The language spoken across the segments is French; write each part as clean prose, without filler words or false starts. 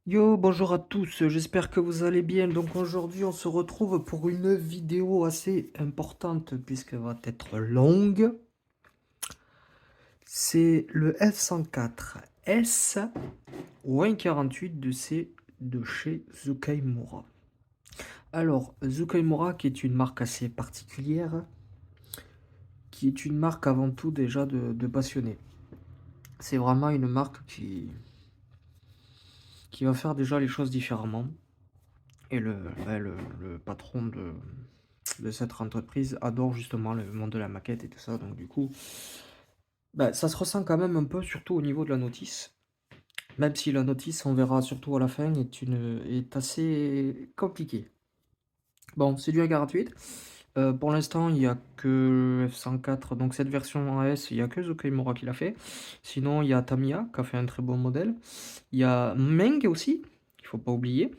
Yo, bonjour à tous, j'espère que vous allez bien. Donc aujourd'hui, on se retrouve pour une vidéo assez importante puisqu'elle va être longue. C'est le F-104S ou 148 de chez Zukaimura. Alors, Zukaimura, qui est une marque assez particulière, qui est une marque avant tout déjà de passionnés. C'est vraiment une marque qui va faire déjà les choses différemment. Et le patron de cette entreprise adore justement le monde de la maquette et tout ça. Donc du coup, bah, ça se ressent quand même un peu, surtout au niveau de la notice. Même si la notice, on verra surtout à la fin, est assez compliquée. Bon, c'est du A48. Pour l'instant, il n'y a que F104, donc cette version AS, il n'y a que Zukaimura qui l'a fait. Sinon, il y a Tamiya qui a fait un très bon modèle. Il y a Meng aussi, il faut pas oublier,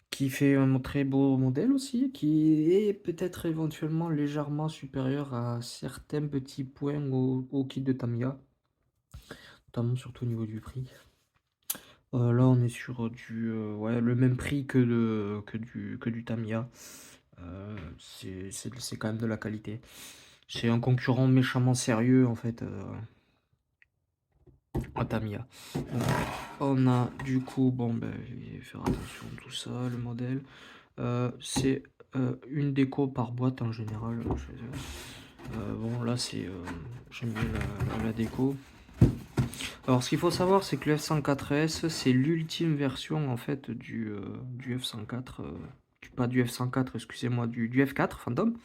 qui fait un très beau modèle aussi, qui est peut-être éventuellement légèrement supérieur à certains petits points au kit de Tamiya, notamment surtout au niveau du prix. Là, on est sur ouais, le même prix que du Tamiya. C'est quand même de la qualité. C'est un concurrent méchamment sérieux en fait à Tamiya. Donc, on a du coup, bon, ben, je vais faire attention à tout ça, le modèle. C'est une déco par boîte en général chez eux. Bon, là, j'aime bien la déco. Alors, ce qu'il faut savoir, c'est que le F-104S, c'est l'ultime version en fait du F-104. Pas du F-104, excusez-moi, du F-4 Phantom.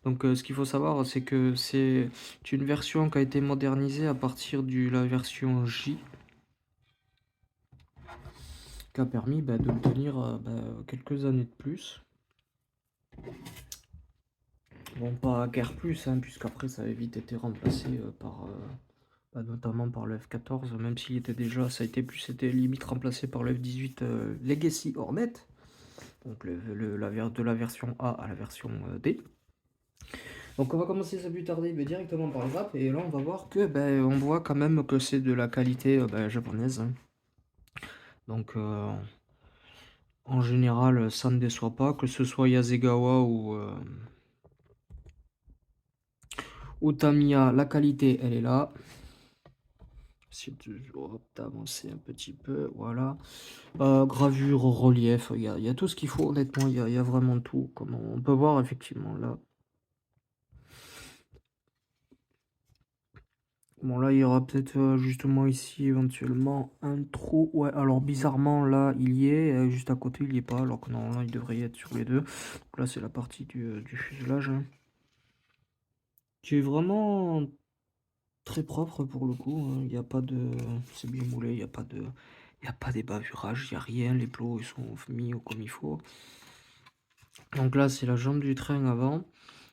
Donc, ce qu'il faut savoir, c'est que c'est une version qui a été modernisée à partir de la version J, qui a permis bah, de le tenir quelques années de plus. Bon, pas guère plus, hein, puisqu'après ça avait vite été remplacé notamment par le F14, même s'il était déjà, c'était limite remplacé par le F18 Legacy Hornet, donc de la version A à la version D. Donc on va commencer sans plus tarder directement par le VAP, et là on va voir que, on voit quand même que c'est de la qualité japonaise, hein. Donc en général, ça ne déçoit pas, que ce soit Yasegawa ou Tamiya, la qualité elle est là. Si toujours d'avancer un petit peu, voilà. Gravure, relief, il y a tout ce qu'il faut, honnêtement, il y a vraiment tout, comme on peut voir effectivement là. Bon, là, il y aura peut-être justement ici éventuellement un trou. Ouais, alors bizarrement, là, il y est, juste à côté, il n'y est pas, alors que normalement, il devrait y être sur les deux. Donc là, c'est la partie du fuselage, hein, qui est vraiment très propre pour le coup, hein. Il n'y a pas de. C'est bien moulé, il n'y a pas de. Il n'y a pas des bavurages, il n'y a rien, les plots ils sont mis comme il faut. Donc là, c'est la jambe du train avant.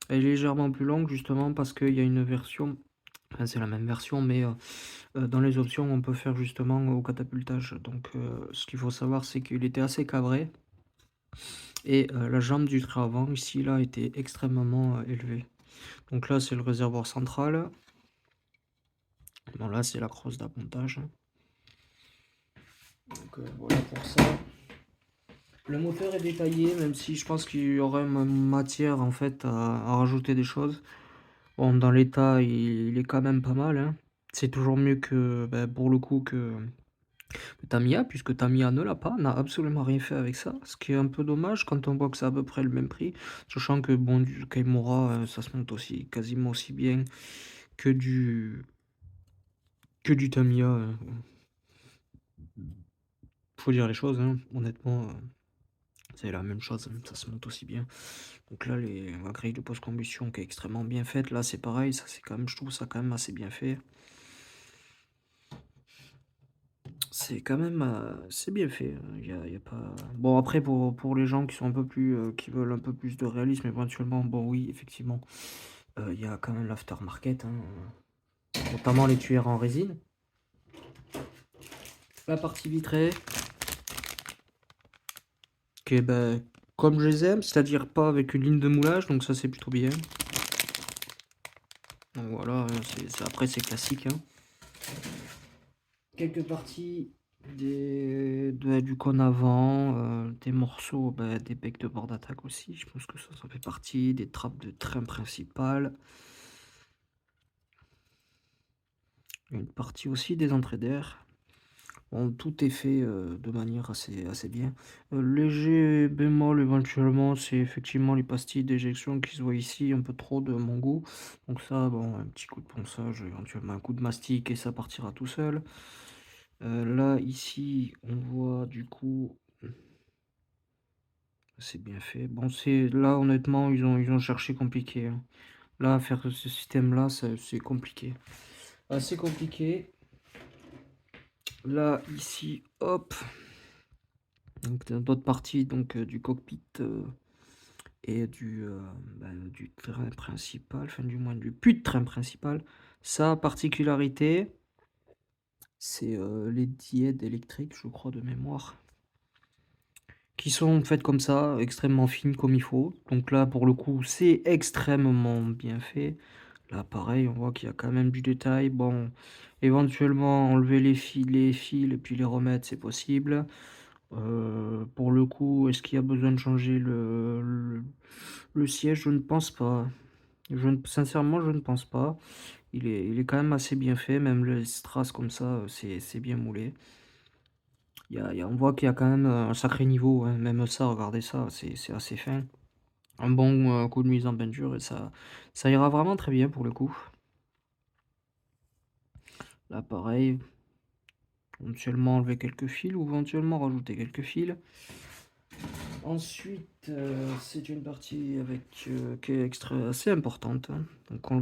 Elle est légèrement plus longue justement parce qu'il y a une version, enfin c'est la même version, mais dans les options, on peut faire justement au catapultage. Donc ce qu'il faut savoir, c'est qu'il était assez cabré et la jambe du train avant, ici, là, était extrêmement élevée. Donc là, c'est le réservoir central. Bon, là, c'est la crosse d'appontage. Donc voilà pour ça. Le moteur est détaillé, même si je pense qu'il y aurait matière en fait à rajouter des choses. Bon, dans l'état, il est quand même pas mal, hein. C'est toujours mieux que, pour le coup, que Tamiya, puisque Tamiya ne l'a pas, n'a absolument rien fait avec ça. Ce qui est un peu dommage quand on voit que c'est à peu près le même prix, sachant que bon, du Kaimura, ça se monte aussi quasiment aussi bien que du Tamiya. Faut dire les choses, hein, honnêtement, c'est la même chose, hein, ça se monte aussi bien. Donc là, la grille de post-combustion qui est extrêmement bien faite, là c'est pareil, ça c'est quand même, je trouve ça quand même assez bien fait. C'est quand même, c'est bien fait, y a pas bon après pour les gens qui sont un peu plus, qui veulent un peu plus de réalisme éventuellement, bon oui effectivement, il y a quand même l'aftermarket, hein, notamment les tuyères en résine. La partie vitrée, qui est, comme je les aime, c'est-à-dire pas avec une ligne de moulage, donc ça c'est plutôt bien. Donc voilà, hein, après c'est classique, hein. Quelques parties Du cône avant, des morceaux, des becs de bord d'attaque aussi, je pense que ça fait partie, des trappes de train principales, une partie aussi des entrées d'air. Bon, tout est fait, de manière assez bien. Léger bémol éventuellement, c'est effectivement les pastilles d'éjection qui se voient ici, un peu trop de mon goût. Donc ça, bon, un petit coup de ponçage, éventuellement un coup de mastic et ça partira tout seul. Là, ici, on voit du coup, c'est bien fait. Bon, c'est là, honnêtement, ils ont cherché compliqué, hein. Là, faire ce système-là, c'est compliqué. Assez compliqué. Là, ici, hop. Donc d'autres parties donc du cockpit, et du train principal, enfin du moins du puits de train principal. Sa particularité, c'est, les dièdes électriques, je crois de mémoire, qui sont faites comme ça, extrêmement fines comme il faut. Donc là, pour le coup, c'est extrêmement bien fait. Là, pareil, on voit qu'il y a quand même du détail. Bon, éventuellement enlever les fils et puis les remettre, c'est possible. Pour le coup, est-ce qu'il y a besoin de changer le siège? Je ne pense pas. Sincèrement, je ne pense pas. Il est quand même assez bien fait, même les strass comme ça, c'est bien moulé. On voit qu'il y a quand même, un sacré niveau, hein. Même ça, regardez ça, c'est assez fin. Un bon, coup de mise en peinture et ça ira vraiment très bien pour le coup. Là, pareil, éventuellement enlever quelques fils ou éventuellement rajouter quelques fils. Ensuite, c'est une partie qui est assez importante, hein. Donc on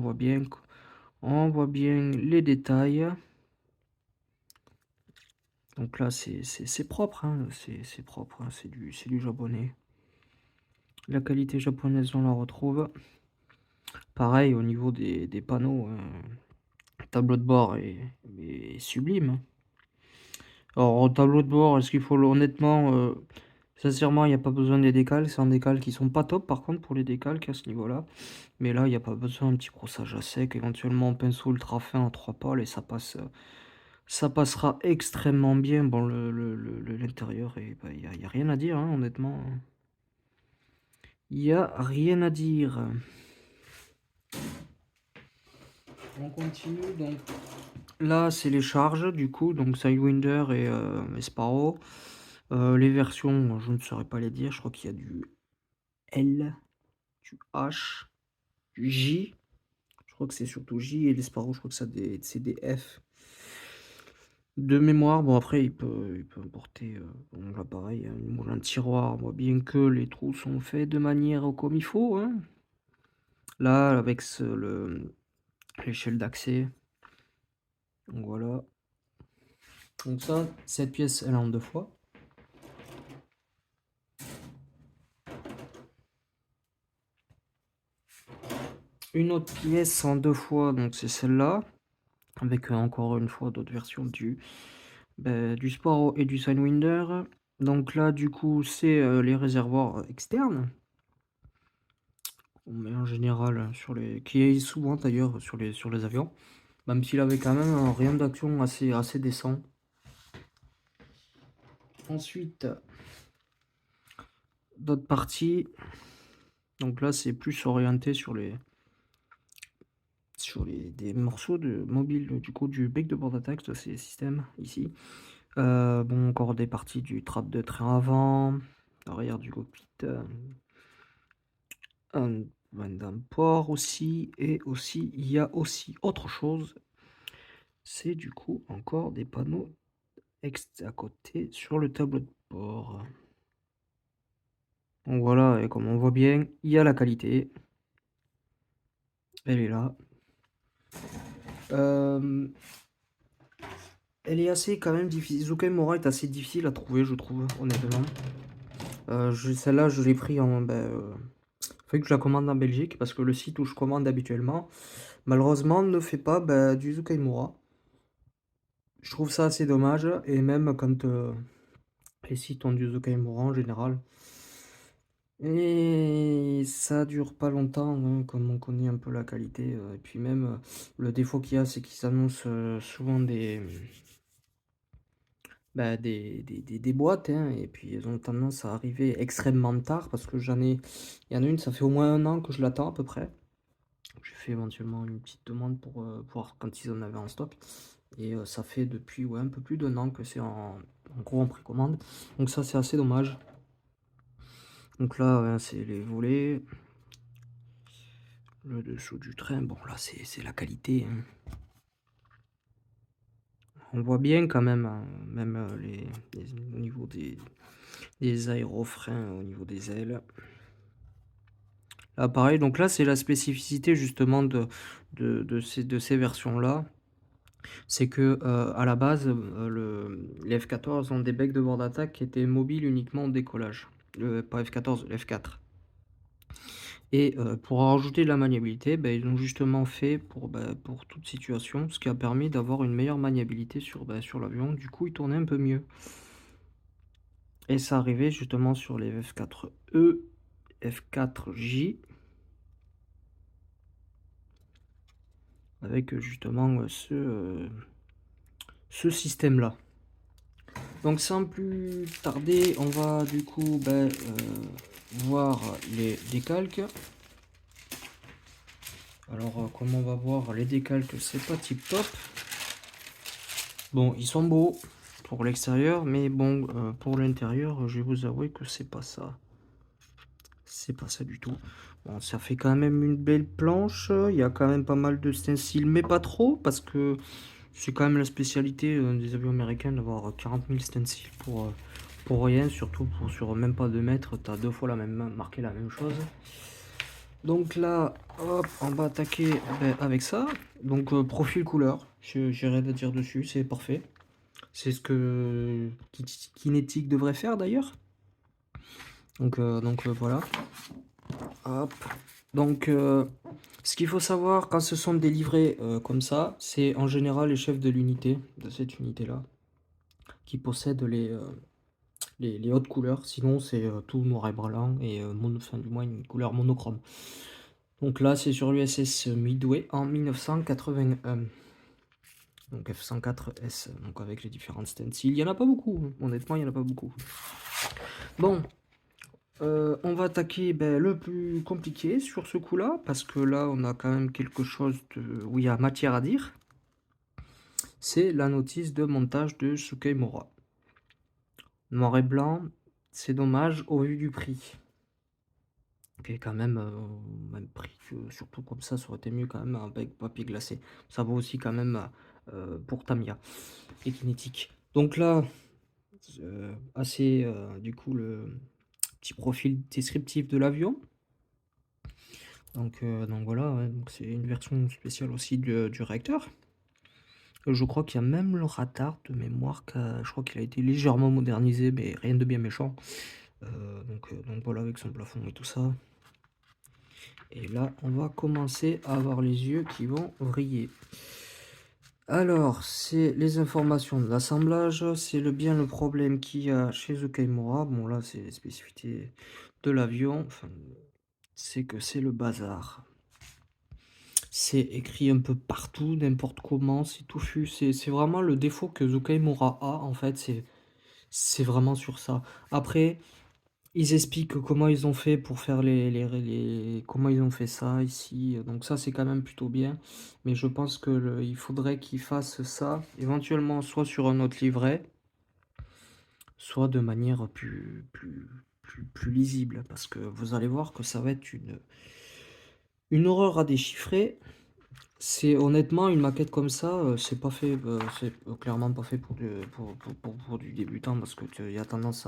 voit bien les détails. Donc là, c'est propre, hein, c'est propre, hein, c'est du japonais. La qualité japonaise, on la retrouve. Pareil au niveau des panneaux, le tableau de bord est sublime, hein. Alors au tableau de bord, est-ce qu'il faut honnêtement, sincèrement, il y a pas besoin des décals. C'est en décals qui sont pas top par contre pour les décalques à ce niveau-là. Mais là, il y a pas besoin, un petit brossage à sec, éventuellement un pinceau ultra fin à 3 pales et ça passera extrêmement bien. Bon l'intérieur il y a rien à dire, hein, honnêtement, hein. Il y a rien à dire. On continue donc là, c'est les charges du coup, donc Sidewinder et Sparrow. Les versions, je ne saurais pas les dire, je crois qu'il y a du L, du H, du J. Je crois que c'est surtout J et les Sparrow, je crois que c'est des F. De mémoire, bon après il peut importer, bon là pareil, hein, il moule un tiroir, on voit bien que les trous sont faits de manière comme il faut, hein. Là avec l'échelle d'accès, donc voilà. Donc ça, cette pièce elle est en 2 fois. Une autre pièce en 2 fois, donc c'est celle-là, avec, encore une fois d'autres versions du Sparrow et du Sidewinder. Donc là du coup c'est, les réservoirs, externes. On met en général sur les qui est souvent d'ailleurs sur les avions. Même s'il avait quand même un rayon d'action assez décent. Ensuite, d'autres parties. Donc là, c'est plus orienté sur des morceaux de mobile, du coup, du bec de bord d'attaque de ces systèmes ici. Bon, encore des parties du trap de train avant, l'arrière du cockpit, un d'un port aussi, et aussi, il y a aussi autre chose. C'est du coup encore des panneaux à côté sur le tableau de bord. Donc voilà, et comme on voit bien, il y a la qualité. Elle est là. Euh, Elle est assez quand même difficile. Zukai Mora est assez difficile à trouver, je trouve, honnêtement. Celle-là, je l'ai pris fait que je la commande en Belgique parce que le site où je commande habituellement, malheureusement, ne fait pas du Zukai Mora. Je trouve ça assez dommage. Et même quand les sites ont du Zukai Mora en général. Et ça dure pas longtemps, hein, comme on connaît un peu la qualité. Et puis même, le défaut qu'il y a, c'est qu'ils annoncent souvent bah, des boîtes, hein, et puis elles ont tendance à arriver extrêmement tard parce que il y en a une, ça fait au moins 1 an que je l'attends à peu près. J'ai fait éventuellement une petite demande pour, voir quand ils en avaient en stock et ça fait depuis, ouais, un peu plus d'1 an que c'est en gros en précommande. Donc ça, c'est assez dommage. Donc là, ouais, c'est les volets, le dessous du train. Bon là, c'est la qualité, hein. On voit bien quand même, hein, même, au niveau des aérofreins, au niveau des ailes. Là, pareil, donc là, c'est la spécificité justement de ces versions-là. C'est que, à la base, les F-14 ont des becs de bord d'attaque qui étaient mobiles uniquement au décollage. Pas F-14, le F-4, et pour rajouter de la maniabilité, ils ont justement fait pour toute situation, ce qui a permis d'avoir une meilleure maniabilité sur l'avion. Du coup, il tournait un peu mieux et ça arrivait justement sur les F-4E, F-4J avec, justement, ce système-là. Donc sans plus tarder, on va du coup, voir les décalques. Alors, comme on va voir, les décalques, c'est pas tip top. Bon, ils sont beaux pour l'extérieur, mais bon, pour l'intérieur, je vais vous avouer que c'est pas ça. C'est pas ça du tout. Bon, ça fait quand même une belle planche. Il y a quand même pas mal de stencils, mais pas trop, parce que c'est quand même la spécialité des avions américains d'avoir 40 000 stencils pour rien, surtout sur même pas 2 mètres, tu as 2 fois marqué la même chose. Donc là, hop, on va attaquer avec ça. Donc profil couleur, j'ai rien à dire dessus, c'est parfait. C'est ce que Kinetic devrait faire d'ailleurs. Donc voilà. Hop. Donc ce qu'il faut savoir quand ce sont des livrets comme ça, c'est en général les chefs de l'unité, de cette unité-là, qui possèdent les hautes couleurs. Sinon c'est tout noir et blanc et enfin, du moins une couleur monochrome. Donc là c'est sur l'USS Midway en 1981. Donc F-104S, donc avec les différentes stencils. Il n'y en a pas beaucoup, honnêtement, il n'y en a pas beaucoup. Bon, on va attaquer le plus compliqué sur ce coup-là, parce que là, on a quand même quelque chose où il y a matière à dire. C'est la notice de montage de Sukemura. Noir et blanc, c'est dommage au vu du prix. Qui est quand même même prix que, surtout comme ça aurait été mieux quand même avec papier glacé. Ça vaut aussi quand même pour Tamiya et Kinetic. Donc là, assez du coup le petit profil descriptif de l'avion. Donc voilà, ouais, donc c'est une version spéciale aussi du réacteur. Je crois qu'il y a même le radar de mémoire, je crois qu'il a été légèrement modernisé, mais rien de bien méchant. Donc voilà, avec son plafond et tout ça. Et là, on va commencer à avoir les yeux qui vont vriller. Alors, c'est les informations de l'assemblage, c'est bien le problème qu'il y a chez Zukaimura. Bon, là, c'est les spécificités de l'avion. Enfin, c'est que c'est le bazar. C'est écrit un peu partout, n'importe comment, c'est touffu. C'est vraiment le défaut que Zukaimura a, en fait, c'est vraiment sur ça. Après, ils expliquent comment ils ont fait pour faire comment ils ont fait ça ici. Donc ça, c'est quand même plutôt bien. Mais je pense que il faudrait qu'ils fassent ça éventuellement soit sur un autre livret, soit de manière plus lisible. Parce que vous allez voir que ça va être une horreur à déchiffrer. C'est honnêtement une maquette comme ça, c'est pas fait, c'est clairement pas fait pour du débutant parce que il y a tendance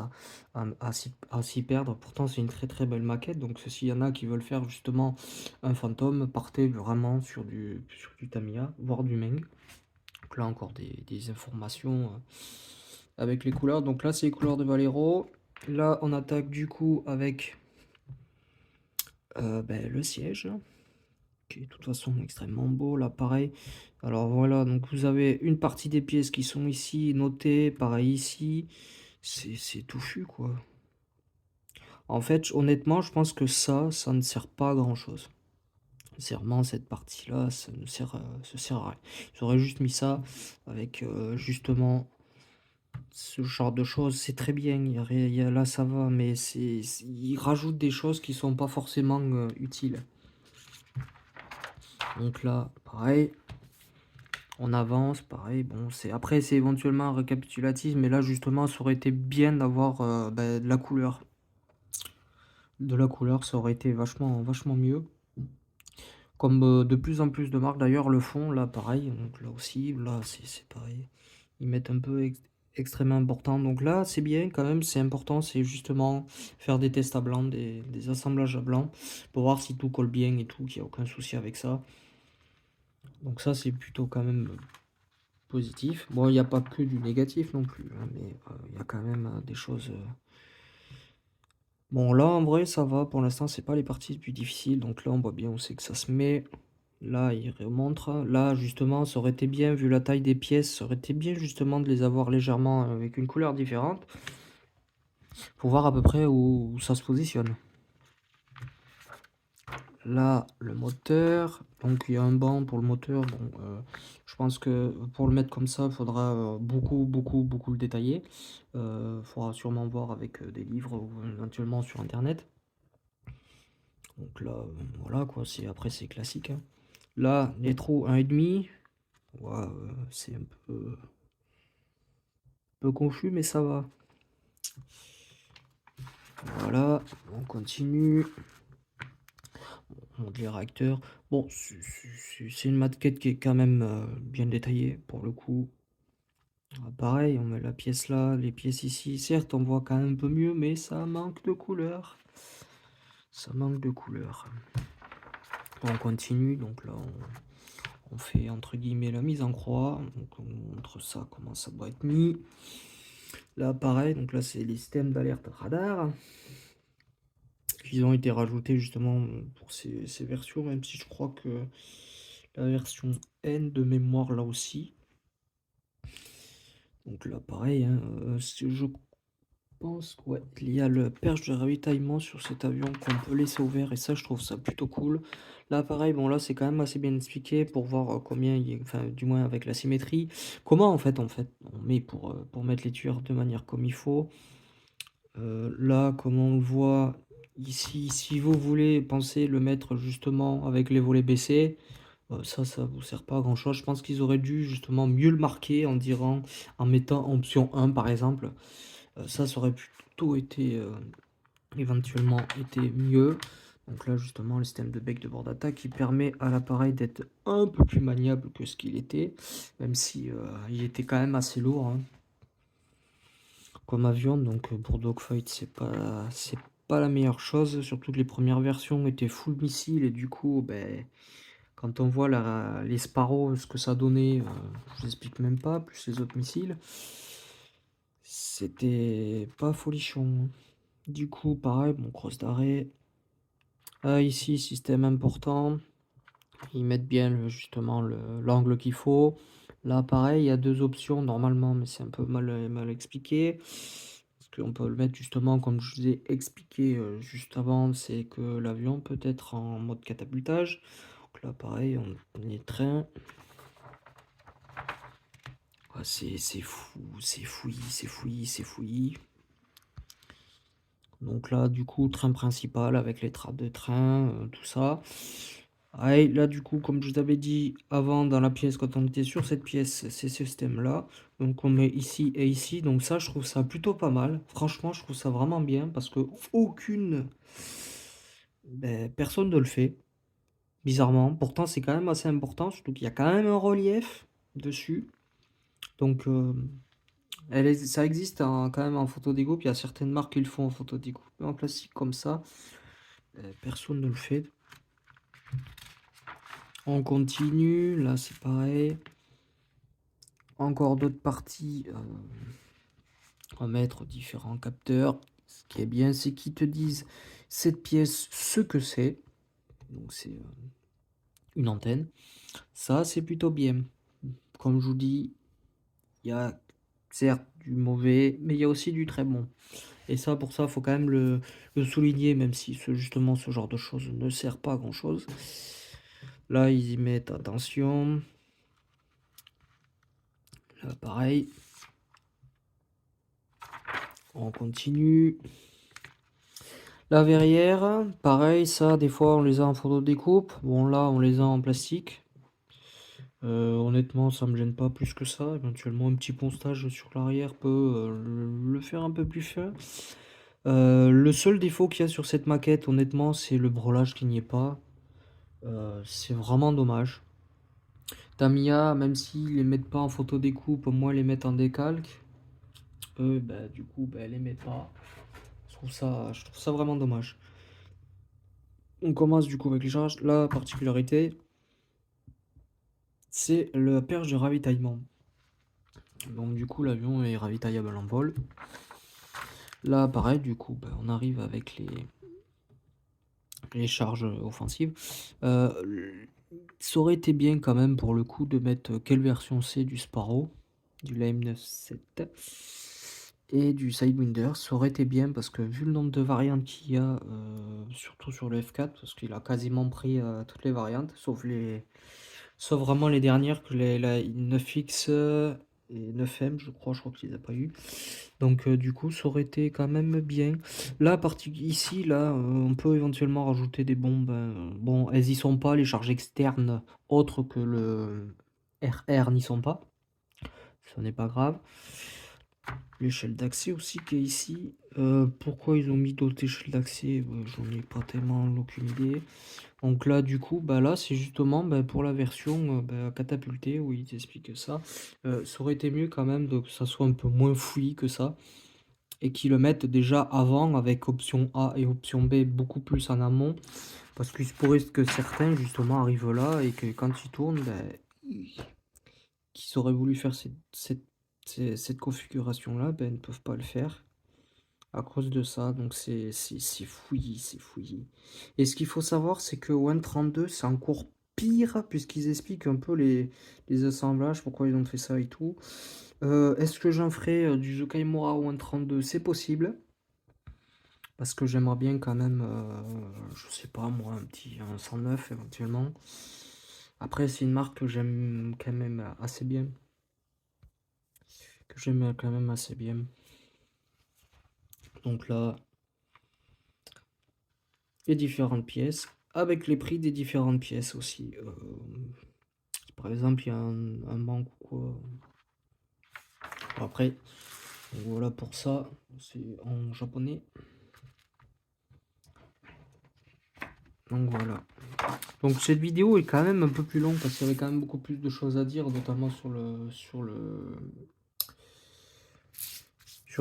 à s'y perdre. Pourtant, c'est une très très belle maquette. Donc, s'il y en a qui veulent faire justement un fantôme, partez vraiment sur du Tamiya, voire du Meng. Donc là, encore des informations avec les couleurs. Donc là, c'est les couleurs de Valero. Là, on attaque du coup avec le siège, qui est de toute façon extrêmement beau. Là, pareil. Alors voilà, donc vous avez une partie des pièces qui sont ici notées, pareil ici. C'est touffu, quoi. En fait, honnêtement, je pense que ça ne sert pas à grand chose. Sincèrement, cette partie-là, ça sert à rien. Ils auraient juste mis ça avec justement Ce genre de choses, c'est très bien, il y a là ça va, mais ils rajoutent des choses qui sont pas forcément, utiles. Donc là, pareil, on avance, pareil, bon, c'est éventuellement un récapitulatif, mais là justement ça aurait été bien d'avoir, de la couleur. De la couleur, ça aurait été vachement mieux. Comme, de plus en plus de marques d'ailleurs le font, là pareil, donc là aussi, là c'est pareil. Ils mettent un peu extrêmement important. Donc là, c'est bien quand même, c'est important, c'est justement faire des tests à blanc, des assemblages à blanc, pour voir si tout colle bien et tout, qu'il n'y a aucun souci avec ça. Donc ça, c'est plutôt quand même positif. Bon, il n'y a pas que du négatif non plus, hein, mais il y a quand même des choses. Bon, là, en vrai, ça va. Pour l'instant, c'est pas les parties les plus difficiles. Donc là, on voit bien où c'est que ça se met. Là, il remontre. Là, justement, ça aurait été bien, vu la taille des pièces, ça aurait été bien, justement, de les avoir légèrement avec une couleur différente, pour voir à peu près où ça se positionne. Là, le moteur. Donc, il y a un banc pour le moteur. Bon, je pense que pour le mettre comme ça, il faudra beaucoup le détailler. Il faudra sûrement voir avec des livres ou éventuellement sur Internet. Donc là, voilà quoi, après c'est classique, hein. Là, les trous 1,5. Ouais, c'est un peu confus, mais ça va. Voilà, on continue. Mon réacteur. Bon, c'est une maquette qui est quand même bien détaillée pour le coup. Ah, pareil, on met la pièce là, les pièces ici. Certes, on voit quand même un peu mieux, mais ça manque de couleur. Ça manque de couleur. On continue, donc là, on fait entre guillemets la mise en croix. Donc on montre ça, comment ça doit être mis. Là, pareil, donc là, c'est les systèmes d'alerte radar qui ont été rajoutés justement pour ces versions, même si je crois que la version N de mémoire là aussi. Donc là, pareil, hein, je pense qu'il y a le perche de ravitaillement sur cet avion qu'on peut laisser ouvert, et ça, je trouve ça plutôt cool. Là, pareil, bon, là, c'est quand même assez bien expliqué pour voir combien, enfin, du moins avec la symétrie, comment en fait, on met pour mettre les tueurs de manière comme il faut. Là, comme on le voit ici, si vous voulez penser le mettre justement avec les volets baissés, ça vous sert pas à grand chose. Je pense qu'ils auraient dû justement mieux le marquer en mettant option 1 par exemple. Ça aurait plutôt été éventuellement été mieux. Donc là justement le système de bec de bord d'attaque qui permet à l'appareil d'être un peu plus maniable que ce qu'il était, même si il était quand même assez lourd, hein, comme avion. Donc pour dogfight c'est pas la meilleure chose, surtout que les premières versions étaient full missile, et du coup ben, quand on voit les Sparrow, ce que ça donnait, je vous explique même pas, plus les autres missiles, c'était pas folichon. Du coup, pareil, bon, crosse d'arrêt. Ici, système important. Ils mettent bien justement l'angle qu'il faut. Là, pareil, il y a deux options normalement, mais c'est un peu mal expliqué. Parce qu'on peut le mettre justement, comme je vous ai expliqué juste avant, c'est que l'avion peut être en mode catapultage. Donc là, pareil, on est train. Ah, c'est fou, c'est fouillis. Donc là, du coup, train principal avec les trappes de train, tout ça. Allez, là, du coup, comme je vous avais dit avant dans la pièce, quand on était sur cette pièce, c'est ce système-là. Donc on met ici et ici. Donc ça, je trouve ça plutôt pas mal. Franchement, je trouve ça vraiment bien parce que personne ne le fait, bizarrement. Pourtant, c'est quand même assez important, surtout qu'il y a quand même un relief dessus. Donc, ça existe quand même en photo découpe. Il y a certaines marques qui le font en photo découpe. Mais en plastique comme ça, personne ne le fait. On continue. Là, c'est pareil. Encore d'autres parties. On va mettre différents capteurs. Ce qui est bien, c'est qu'ils te disent cette pièce, ce que c'est. Donc, c'est une antenne. Ça, c'est plutôt bien. Comme je vous dis, il y a certes du mauvais, mais il y a aussi du très bon. Et ça, pour ça, il faut quand même le souligner, même si justement ce genre de choses ne sert pas à grand chose. Là, ils y mettent attention. Là, pareil. On continue. La verrière, pareil, ça, des fois, on les a en photo découpe. Bon, là, on les a en plastique. Honnêtement, ça me gêne pas plus que ça. Éventuellement, un petit ponçage sur l'arrière peut le faire un peu plus fin. Le seul défaut qu'il y a sur cette maquette, honnêtement, c'est le brelage qui n'y est pas. C'est vraiment dommage. Tamiya, même s'ils les mettent pas en photo découpe, au moins les mettent en décalque. Eux, bah, du coup, bah, les mettent pas. Je trouve ça vraiment dommage. On commence du coup avec les charges. La particularité, c'est la perche de ravitaillement. Donc du coup, l'avion est ravitaillable en vol. Là, pareil, du coup, bah, on arrive avec les charges offensives. Ça aurait été bien quand même pour le coup de mettre quelle version c'est du Sparrow, du Lame 97 et du Sidewinder. Ça aurait été bien parce que vu le nombre de variantes qu'il y a, surtout sur le F4, parce qu'il a quasiment pris toutes les variantes, sauf vraiment les dernières, que la 9X et 9M, je crois qu'il les a pas eu. Donc du coup, ça aurait été quand même bien. Là, ici, là, on peut éventuellement rajouter des bombes. Bon, elles y sont pas, les charges externes autres que le RR n'y sont pas. Ça n'est pas grave. L'échelle d'accès aussi qui est ici. Pourquoi ils ont mis d'autres échelles d'accès? J'en ai pas tellement aucune idée. Donc là, du coup, bah là, c'est justement pour la version catapultée où ils expliquent ça. Ça aurait été mieux quand même que ça soit un peu moins fouillis que ça et qu'ils le mettent déjà avant avec option A et option B beaucoup plus en amont. Parce qu'il se pourrait que certains justement arrivent là et que quand ils tournent, qu'ils auraient voulu faire cette configuration-là, ne peuvent pas le faire à cause de ça. Donc c'est fouillis, c'est fouillis. Et ce qu'il faut savoir, c'est que One32, c'est encore pire puisqu'ils expliquent un peu les assemblages, pourquoi ils ont fait ça et tout. Est-ce que j'en ferai du Zokaimura One32? C'est possible. Parce que j'aimerais bien quand même, je sais pas moi, un 109 éventuellement. Après, c'est une marque que j'aime quand même assez bien. Que j'aime quand même assez bien. Donc là, les différentes pièces. Avec les prix des différentes pièces aussi. Par exemple, il y a un manque ou quoi. Après, voilà pour ça. C'est en japonais. Donc voilà. Donc cette vidéo est quand même un peu plus longue parce qu'il y avait quand même beaucoup plus de choses à dire, notamment sur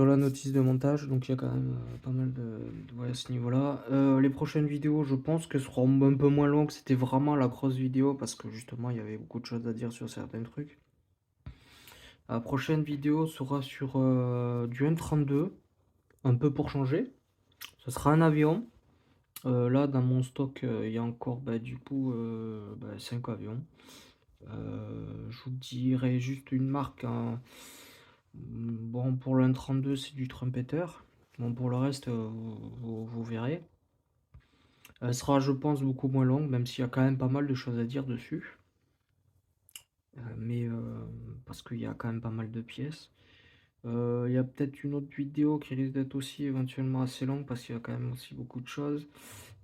la notice de montage. Donc il y a quand même pas mal ouais, à ce niveau-là. Les prochaines vidéos, je pense que seront un peu moins longues. C'était vraiment la grosse vidéo parce que justement il y avait beaucoup de choses à dire sur certains trucs. La prochaine vidéo sera sur du N32, un peu pour changer. Ce sera un avion. Là, dans mon stock, il y a encore du coup 5 avions. Je vous dirai juste une marque, hein. Bon, pour le N32, c'est du Trumpeter. Bon, pour le reste, vous verrez. Elle sera, je pense, beaucoup moins longue, même s'il y a quand même pas mal de choses à dire dessus. Mais parce qu'il y a quand même pas mal de pièces. Il y a peut-être une autre vidéo qui risque d'être aussi éventuellement assez longue parce qu'il y a quand même aussi beaucoup de choses.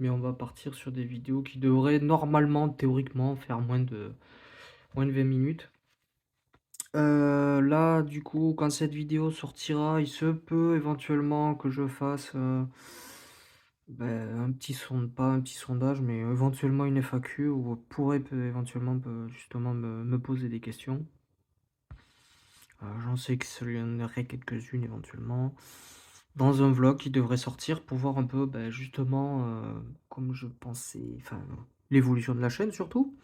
Mais on va partir sur des vidéos qui devraient normalement, théoriquement, faire moins de 20 minutes. Là, du coup, quand cette vidéo sortira, il se peut éventuellement que je fasse un petit pas un petit sondage, mais éventuellement une FAQ où vous pourrez éventuellement justement me poser des questions. J'en sais que y en aurait quelques-unes éventuellement. Dans un vlog qui devrait sortir pour voir un peu justement comme je pensais, enfin l'évolution de la chaîne surtout.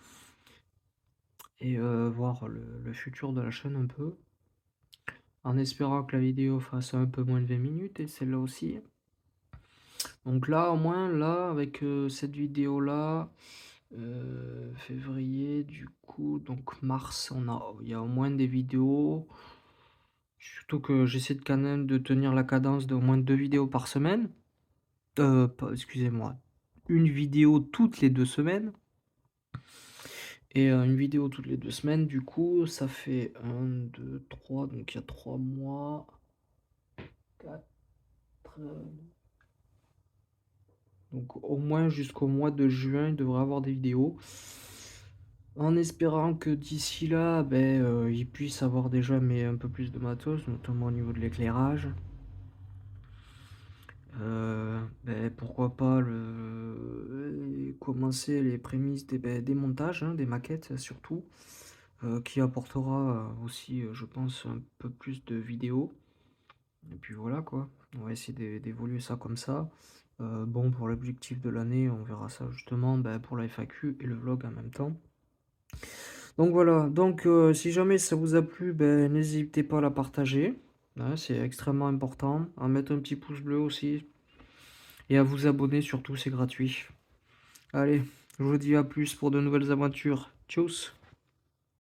Et voir le futur de la chaîne un peu. En espérant que la vidéo fasse un peu moins de 20 minutes et celle-là aussi. Donc là, au moins, là, avec cette vidéo-là, février, du coup, donc mars, il y a au moins des vidéos. Surtout que j'essaie de quand même de tenir la cadence d'au moins 2 vidéos par semaine. Excusez-moi, une vidéo toutes les 2 semaines. Et une vidéo toutes les 2 semaines, du coup, ça fait 1, 2, 3, donc il y a 3 mois. 4. peut-être... donc au moins jusqu'au mois de juin, il devrait avoir des vidéos. En espérant que d'ici là, ben, il puisse avoir déjà mais un peu plus de matos, notamment au niveau de l'éclairage. Beh, pourquoi pas commencer les prémices des montages, hein, des maquettes surtout, qui apportera aussi, je pense, un peu plus de vidéos. Et puis voilà quoi, on va essayer d'évoluer ça comme ça. Bon, pour l'objectif de l'année, on verra ça justement pour la FAQ et le vlog en même temps. Donc voilà, donc si jamais ça vous a plu, n'hésitez pas à la partager, hein, c'est extrêmement important, à mettre un petit pouce bleu aussi et à vous abonner surtout, c'est gratuit. Allez, je vous dis à plus pour de nouvelles aventures. Tchuss!